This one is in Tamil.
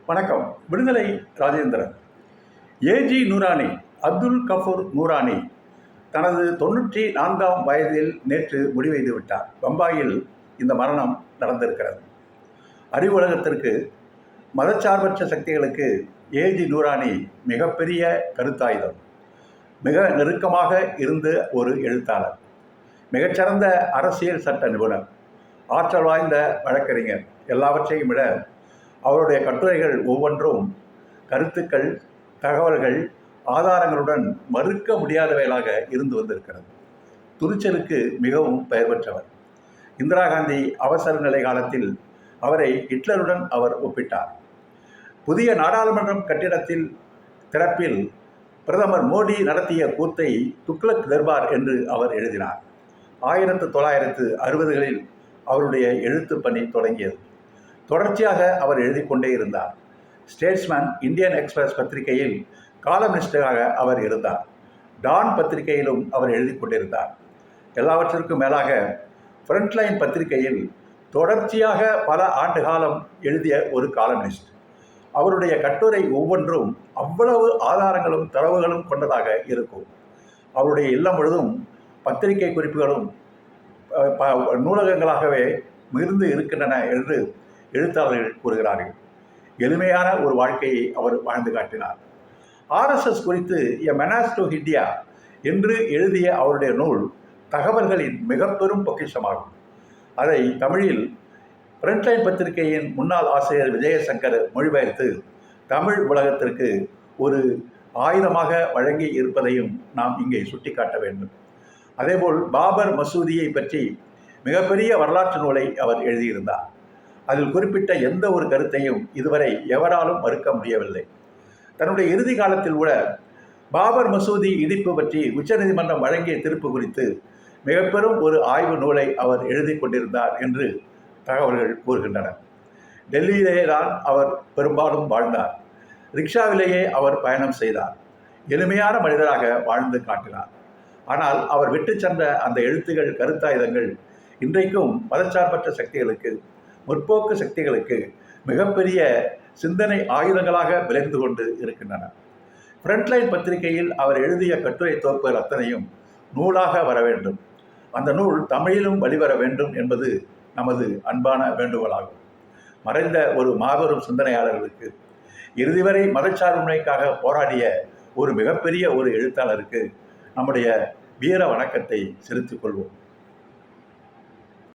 வணக்கம். விடுதலை ராஜேந்திரன். ஏஜி நூரானி, அப்துல் கஃபூர் நூரானி தனது 94ஆம் வயதில் நேற்று முடிவெய்து விட்டார். பம்பாயில் இந்த மரணம் நடந்திருக்கிறது. அறிவுலகத்திற்கு, மதச்சார்பற்ற சக்திகளுக்கு ஏஜி நூரானி மிகப்பெரிய கருத்தாயுதம். மிக நெருக்கமாக இருந்த ஒரு எழுத்தாளர், மிகச்சிறந்த அரசியல் சட்ட நிபுணர், ஆற்றல் வாய்ந்த வழக்கறிஞர். எல்லாவற்றையும் விட அவருடைய கட்டுரைகள் ஒவ்வொன்றும் கருத்துக்கள், தகவல்கள், ஆதாரங்களுடன் மறுக்க முடியாதவைகளாக இருந்து வந்திருக்கிறது. துணிச்சலுக்கு மிகவும் பெயர் பெற்றவர். இந்திரா காந்தி அவசர நிலை காலத்தில் அவரை ஹிட்லருடன் அவர் ஒப்பிட்டார். புதிய நாடாளுமன்றம் கட்டிடத்தில் திறப்பில் பிரதமர் மோடி நடத்திய கூத்தை துக்ளக் தர்பார் என்று அவர் எழுதினார். 1960களில் அவருடைய எழுத்து பணி தொடங்கியது. தொடர்ச்சியாக அவர் எழுதி கொண்டே இருந்தார். ஸ்டேட்ஸ்மேன், இந்தியன் எக்ஸ்பிரஸ் பத்திரிகையில் காலமினிஸ்டராக அவர் இருந்தார். டான் பத்திரிகையிலும் அவர் எழுதி கொண்டிருந்தார். எல்லாவற்றிற்கும் மேலாக ஃப்ரண்ட்லைன் பத்திரிகையில் தொடர்ச்சியாக பல ஆண்டு காலம் எழுதிய ஒரு காலமினிஸ்ட். அவருடைய கட்டுரை ஒவ்வொன்றும் அவ்வளவு ஆதாரங்களும் தரவுகளும் கொண்டதாக இருக்கும். அவருடைய இல்லம் முழுதும் பத்திரிகை குறிப்புகளும் நூலகங்களாகவே மிகுந்து இருக்கின்றன என்று எழுத்தாளர்கள் கூறுகிறார்கள். எளிமையான ஒரு வாழ்க்கையை அவர் வாழ்ந்து காட்டினார். RSS குறித்து எ மெனாஸ் டு இந்தியா என்று எழுதிய அவருடைய நூல் தகவல்களின் மிக பெரும் பொக்கிஷமாகும். அதை தமிழில் ஃப்ரண்ட்லைன் பத்திரிகையின் முன்னாள் ஆசிரியர் விஜயசங்கர் மொழிபெயர்த்து தமிழ் உலகத்திற்கு ஒரு ஆயுதமாக வழங்கி இருப்பதையும் நாம் இங்கே சுட்டிக்காட்ட வேண்டும். அதேபோல் பாபர் மசூதியை பற்றி மிகப்பெரிய வரலாற்று நூலை அவர் எழுதியிருந்தார். அதில் குறிப்பிட்ட எந்த ஒரு கருத்தையும் இதுவரை எவராலும் மறுக்க முடியவில்லை. தன்னுடைய இறுதி காலத்தில் கூட பாபர் மசூதி இடிப்பு பற்றி உச்சநீதிமன்றம் வழங்கிய தீர்ப்பு குறித்து மிக பெரும் ஒரு ஆய்வு நூலை அவர் எழுதி கொண்டிருந்தார் என்று தகவல்கள் கூறுகின்றன. டெல்லியிலே தான் அவர் பெரும்பாலும் வாழ்ந்தார். ரிக்ஷாவிலேயே அவர் பயணம் செய்தார். எளிமையான மனிதராக வாழ்ந்து காட்டினார். ஆனால் அவர் விட்டு சென்ற அந்த எழுத்துகள், கருத்தாயுதங்கள் இன்றைக்கும் மதச்சார்பற்ற சக்திகளுக்கு, முற்போக்கு சக்திகளுக்கு மிகப்பெரிய சிந்தனை ஆயுதங்களாக விளைந்து கொண்டு இருக்கின்றன. ஃப்ரண்ட்லைன் பத்திரிகையில் அவர் எழுதிய கட்டுரை தொகுப்புகள் அத்தனையும் நூலாக வர வேண்டும். அந்த நூல் தமிழிலும் வெளிவர வேண்டும் என்பது நமது அன்பான வேண்டுகோளாகும். மறைந்த ஒரு மாபெரும் சிந்தனையாளர்களுக்கு, இறுதி வரை மதச்சார்பின்மைக்காக போராடிய ஒரு மிகப்பெரிய ஒரு எழுத்தாளருக்கு நம்முடைய வீர வணக்கத்தை செலுத்திக் கொள்வோம்.